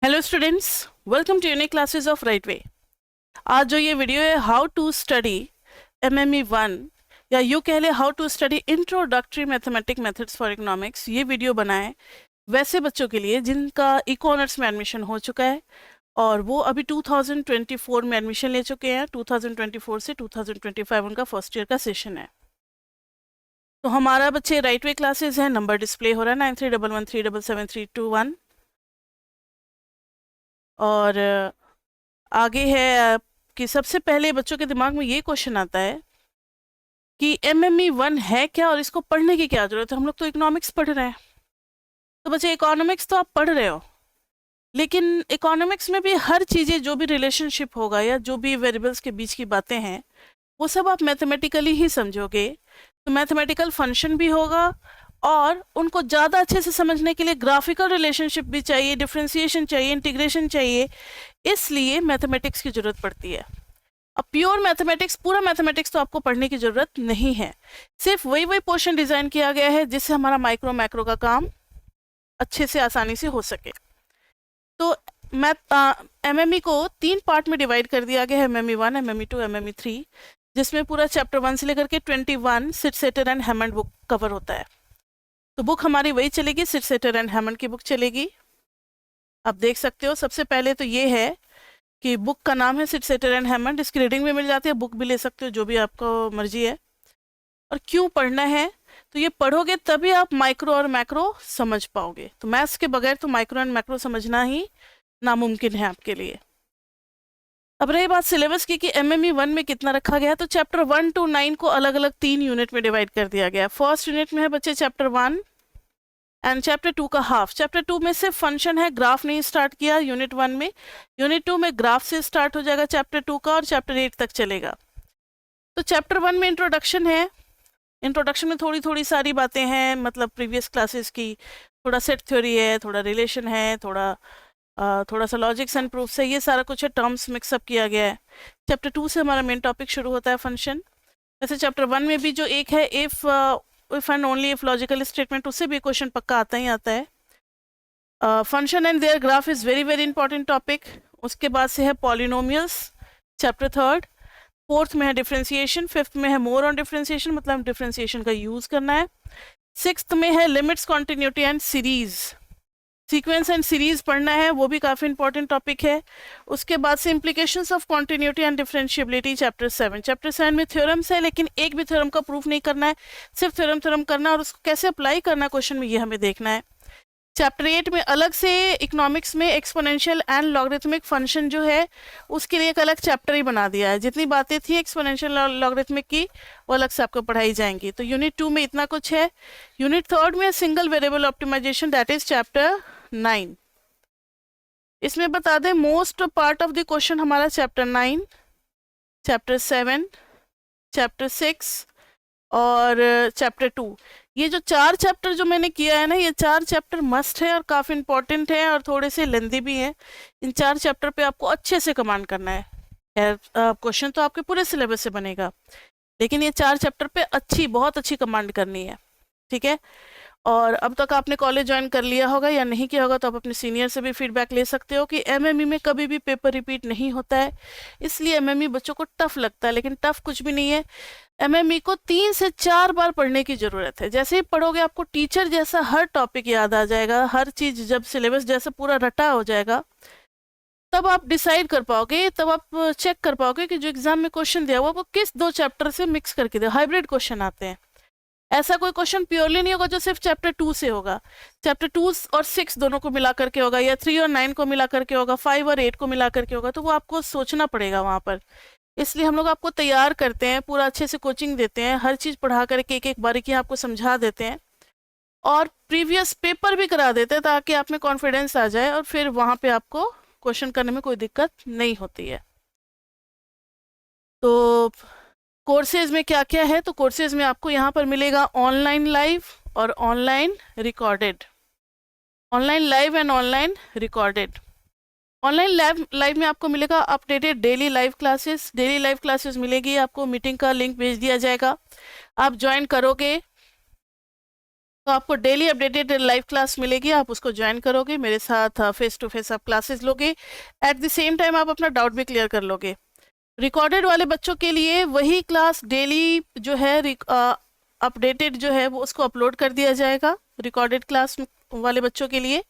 Hello students, welcome to unique classes of right way. आज जो ये वीडियो है हाउ टू स्टडी एमएमई 1 या यू कह ले how to study introductory mathematic methods for economics, ये वीडियो बनाए वैसे बच्चों के लिए जिनका इको ऑनर्स में एडमिशन हो चुका है और वो अभी 2024 में एडमिशन ले चुके हैं। 2024 से 2025 उनका फर्स्ट ईयर का सेशन है। तो हमारा बच्चे राइट वे क्लासेस है, नंबर डिस्प्ले हो रहा है 9311377321 और आगे है कि सबसे पहले बच्चों के दिमाग में ये क्वेश्चन आता है कि एमएमई 1 है क्या और इसको पढ़ने की क्या जरूरत है। हम लोग तो इकोनॉमिक्स पढ़ रहे हैं। तो बच्चे इकोनॉमिक्स तो आप पढ़ रहे हो, लेकिन इकोनॉमिक्स में भी हर चीज़ें जो भी रिलेशनशिप होगा या जो भी वेरिएबल्स के बीच की बातें हैं वो सब आप मैथमेटिकली ही समझोगे। तो मैथमेटिकल फंक्शन भी होगा और उनको ज़्यादा अच्छे से समझने के लिए ग्राफिकल रिलेशनशिप भी चाहिए, डिफ्रेंसिएशन चाहिए, इंटीग्रेशन चाहिए। इसलिए मैथमेटिक्स की ज़रूरत पड़ती है। अब प्योर मैथमेटिक्स, पूरा मैथमेटिक्स तो आपको पढ़ने की ज़रूरत नहीं है। सिर्फ वही पोर्शन डिज़ाइन किया गया है जिससे हमारा माइक्रो मैक्रो का काम अच्छे से आसानी से हो सके। तो एमएमई को 3 पार्ट में डिवाइड कर दिया गया है, एमएमई 1, एमएमई 2, एमएमई 3, जिसमें पूरा चैप्टर 1 से लेकर के 21 सिटसेटर एंड हैमंड बुक कवर होता है। तो बुक हमारी वही चलेगी, सिटसेटर एंड हैमंड की बुक चलेगी। आप देख सकते हो सबसे पहले तो ये है कि बुक का नाम है सिटसेटर एंड हैमंड। इसकी रीडिंग भी मिल जाती है, बुक भी ले सकते हो, जो भी आपको मर्जी है। और क्यों पढ़ना है, तो ये पढ़ोगे तभी आप माइक्रो और मैक्रो समझ पाओगे। तो मैथ्स के बगैर तो माइक्रो एंड मैक्रो समझना ही नामुमकिन है आपके लिए। अब रही बात सिलेबस की कि एमएमई 1 में कितना रखा गया है, तो चैप्टर 1 to 9 को अलग अलग 3 यूनिट में डिवाइड कर दिया गया है। फर्स्ट यूनिट में है बच्चे चैप्टर 1 एंड चैप्टर 2 का हाफ। चैप्टर 2 में सिर्फ फंक्शन है, ग्राफ नहीं स्टार्ट किया यूनिट 1 में। यूनिट 2 में ग्राफ से स्टार्ट हो जाएगा चैप्टर 2 का और चैप्टर 8 तक चलेगा। तो चैप्टर 1 में इंट्रोडक्शन है। इंट्रोडक्शन में थोड़ी थोड़ी सारी बातें हैं, मतलब प्रीवियस क्लासेस की, थोड़ा सेट थ्योरी है, थोड़ा रिलेशन है, थोड़ा सा लॉजिक्स एंड प्रूफ्स है, ये सारा कुछ है, टर्म्स मिक्सअप किया गया है। चैप्टर 2 से हमारा मेन टॉपिक शुरू होता है फंक्शन। वैसे चैप्टर 1 में भी जो एक है if and only if logical statement, उससे भी क्वेश्चन पक्का आता ही आता है। Function and their graph is very very important topic. उसके बाद से है पॉलिनोमियल्स, चैप्टर 3। फोर्थ में है डिफ्रेंसिएशन, फिफ्थ में है मोर ऑन डिफ्रेंसिएशन, मतलब डिफ्रेंसिएशन का यूज करना है। सिक्स्थ में है limits, continuity and series, sequence and series पढ़ना है, वो भी काफी इंपॉर्टेंट टॉपिक है। उसके बाद से implications of continuity and differentiability, chapter 7। Chapter 7 में थ्योरम्स है, लेकिन एक भी थ्योरम का प्रूफ नहीं करना है, सिर्फ थ्योरम करना और उसको कैसे अप्लाई करना है क्वेश्चन में, ये हमें देखना है। चैप्टर 8 में अलग से इकोनॉमिक्स में एक्सपोनेंशियल एंड लॉगरिथमिक फंक्शन जो है उसके लिए एक अलग चैप्टर ही बना दिया है। जितनी बातें थी एक्सपोनेंशियल और लॉगरिथमिक की वो अलग से आपको पढ़ाई जाएंगी। तो यूनिट 2 में इतना कुछ है। यूनिट 3 में single variable optimization, that is chapter 9। इसमें बता दें most part of the question हमारा चैप्टर 9, चैप्टर 7, चैप्टर 6 और चैप्टर 2, ये जो 4 चैप्टर जो मैंने किया है ना, ये 4 चैप्टर मस्ट है और काफ़ी इंपॉर्टेंट है और थोड़े से लेंदी भी हैं। इन 4 चैप्टर पे आपको अच्छे से कमांड करना है। क्वेश्चन तो आपके पूरे सिलेबस से बनेगा, लेकिन ये 4 चैप्टर पे बहुत अच्छी कमांड करनी है, ठीक है। और अब तक आपने कॉलेज ज्वाइन कर लिया होगा या नहीं किया होगा तो आप अपने सीनियर से भी फीडबैक ले सकते हो कि एमएमई में कभी भी पेपर रिपीट नहीं होता है, इसलिए एमएमई बच्चों को टफ लगता है, लेकिन टफ कुछ भी नहीं है। एमएमई को 3 से 4 बार पढ़ने की जरूरत है। जैसे ही पढ़ोगे आपको टीचर जैसा हर टॉपिक याद आ जाएगा, हर चीज जब सिलेबस जैसा पूरा रटा हो जाएगा तब आप डिसाइड कर पाओगे, तब आप चेक कर पाओगे कि जो एग्जाम में क्वेश्चन दिया हुआ वो किस 2 चैप्टर से मिक्स करके दिया। हाइब्रिड क्वेश्चन आते हैं, ऐसा कोई क्वेश्चन प्योरली नहीं होगा जो सिर्फ चैप्टर 2 से होगा। चैप्टर 2 और 6 दोनों को मिला करके होगा, या 3 और 9 को मिला करके होगा, 5 और 8 को मिला करके होगा, तो वो आपको सोचना पड़ेगा वहां पर। इसलिए हम लोग आपको तैयार करते हैं, पूरा अच्छे से कोचिंग देते हैं, हर चीज पढ़ा करके एक एक बारीकी आपको समझा देते हैं और प्रीवियस पेपर भी करा देते हैं ताकि आप में कॉन्फिडेंस आ जाए और फिर वहां पे आपको क्वेश्चन करने में कोई दिक्कत नहीं होती है। तो कोर्सेज में क्या क्या है, तो कोर्सेज में आपको यहाँ पर मिलेगा ऑनलाइन लाइव और online recorded, online live and online recorded. Online live में आपको मिलेगा updated daily live classes, daily live classes मिलेगी आपको, मीटिंग का लिंक भेज दिया जाएगा, आप ज्वाइन करोगे तो आपको डेली अपडेटेड लाइव क्लास मिलेगी, आप उसको ज्वाइन करोगे, मेरे साथ फेस टू फेस आप क्लासेस लोगे, एट द सेम टाइम आप अपना डाउट भी क्लियर कर लोगे। रिकॉर्डेड वाले बच्चों के लिए वही क्लास डेली जो है अपडेटेड जो है वो उसको अपलोड कर दिया जाएगा। रिकॉर्डेड क्लास वाले बच्चों के लिए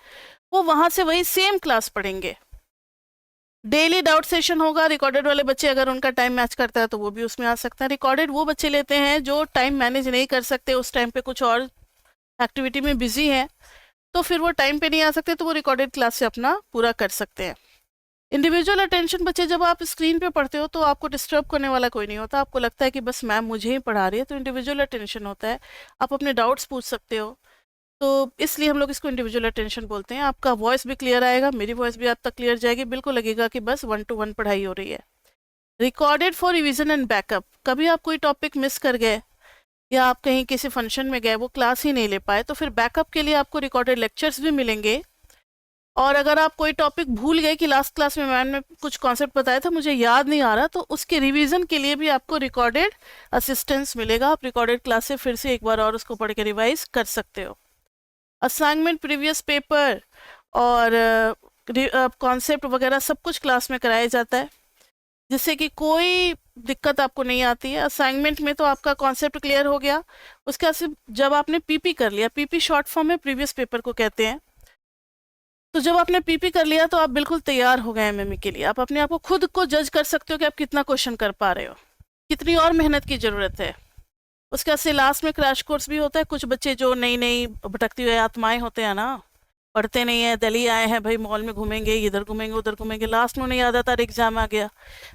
वो वहां से वही सेम क्लास पढ़ेंगे। डेली डाउट सेशन होगा। रिकॉर्डेड वाले बच्चे अगर उनका टाइम मैच करता है तो वो भी उसमें आ सकता है। रिकॉर्डेड वो बच्चे लेते हैं जो टाइम मैनेज नहीं कर सकते, उस टाइम पे कुछ और एक्टिविटी में बिजी है, तो फिर वो टाइम पे नहीं आ सकते, तो वो रिकॉर्डेड क्लास से अपना पूरा कर सकते हैं। इंडिविजुअल अटेंशन बच्चे, जब आप स्क्रीन पे पढ़ते हो तो आपको डिस्टर्ब करने वाला कोई नहीं होता, आपको लगता है कि बस मैम मुझे ही पढ़ा रही है, तो इंडिविजुअल अटेंशन होता है, आप अपने डाउट्स पूछ सकते हो, तो इसलिए हम लोग इसको इंडिविजुअल अटेंशन बोलते हैं। आपका वॉइस भी क्लियर आएगा, मेरी वॉइस भी आप तक क्लियर जाएगी, बिल्कुल लगेगा कि बस 1 to 1 पढ़ाई हो रही है। Recorded for revision and backup, कभी आप कोई टॉपिक मिस कर गए या आप कहीं किसी फंक्शन में गए, वो क्लास ही नहीं ले पाए, तो फिर बैकअप के लिए आपको रिकॉर्डेड लेक्चर्स भी मिलेंगे। और अगर आप कोई टॉपिक भूल गए कि लास्ट क्लास में मैम ने कुछ कॉन्सेप्ट बताया था मुझे याद नहीं आ रहा, तो उसके रिवीजन के लिए भी आपको रिकॉर्डेड असिस्टेंस मिलेगा। आप रिकॉर्डेड क्लास से फिर से एक बार और उसको पढ़ के रिवाइज कर सकते हो। असाइनमेंट, प्रीवियस पेपर और कॉन्सेप्ट वगैरह सब कुछ क्लास में कराया जाता है, जिससे कि कोई दिक्कत आपको नहीं आती है। असाइनमेंट में तो आपका कॉन्सेप्ट क्लियर हो गया, उसके बाद से जब आपने पीपी कर लिया, पीपी शॉर्ट फॉर्म में प्रीवियस पेपर को कहते हैं, तो जब आपने पीपी कर लिया तो आप बिल्कुल तैयार हो गए एमएमई के लिए। आप अपने आप को खुद को जज कर सकते हो कि आप कितना क्वेश्चन कर पा रहे हो, कितनी और मेहनत की ज़रूरत है। उसके बाद से लास्ट में क्रैश कोर्स भी होता है। कुछ बच्चे जो नई नई भटकती हुई आत्माएं होते हैं ना, पढ़ते नहीं है, दिल्ली आए हैं भाई, मॉल में घूमेंगे, इधर घूमेंगे उधर घूमेंगे, लास्ट में उन्हें याद आता है एग्जाम आ गया,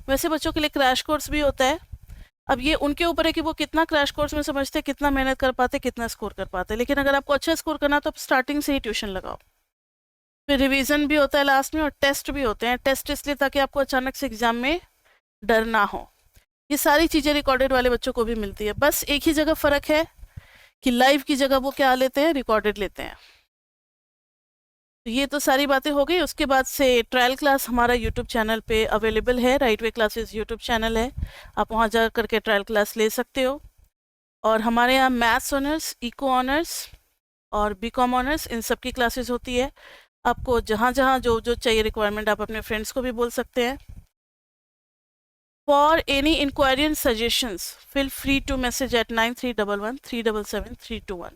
वैसे बच्चों के लिए क्रैश कोर्स भी होता है। अब ये उनके ऊपर है कि वो कितना क्रैश कोर्स में समझते हैं, कितना मेहनत कर पाते, कितना स्कोर कर पाते। लेकिन अगर आपको अच्छा स्कोर करना तो आप स्टार्टिंग से ही ट्यूशन लगाओ। फिर रिवीजन भी होता है लास्ट में, और टेस्ट भी होते हैं। टेस्ट इसलिए ताकि आपको अचानक से एग्जाम में डर ना हो। ये सारी चीज़ें रिकॉर्डेड वाले बच्चों को भी मिलती है, बस एक ही जगह फ़र्क है कि लाइव की जगह वो क्या लेते हैं, रिकॉर्डेड लेते हैं। तो ये तो सारी बातें हो गई। उसके बाद से ट्रायल क्लास हमारा यूट्यूब चैनल पे अवेलेबल है, right way classes YouTube channel है, आप वहाँ जा करके ट्रायल क्लास ले सकते हो। और हमारे यहाँ मैथ्स ऑनर्स, इको ऑनर्स और बीकॉम ऑनर्स, इन सब की क्लासेस होती है। आपको जहाँ जहाँ जो जो चाहिए रिक्वायरमेंट, आप अपने फ्रेंड्स को भी बोल सकते हैं। For any inquiry and suggestions feel free to message at 9311377321।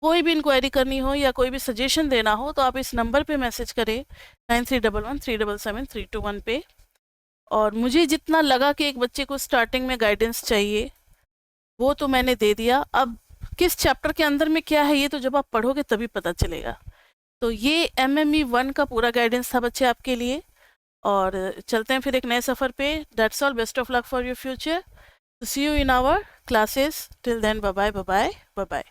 कोई भी इंक्वायरी करनी हो या कोई भी सजेशन देना हो तो आप इस नंबर पे मैसेज करें 9311377321 पे। और मुझे जितना लगा कि एक बच्चे को स्टार्टिंग में गाइडेंस चाहिए वो तो मैंने दे दिया। अब किस चैप्टर के अंदर में क्या है ये तो जब आप पढ़ोगे तभी पता चलेगा। तो ये एमएमई 1 का पूरा गाइडेंस था बच्चे आपके लिए। और चलते हैं फिर एक नए सफ़र पे। That's all, best of luck for your future. See you in our classes, till then bye bye bye bye bye.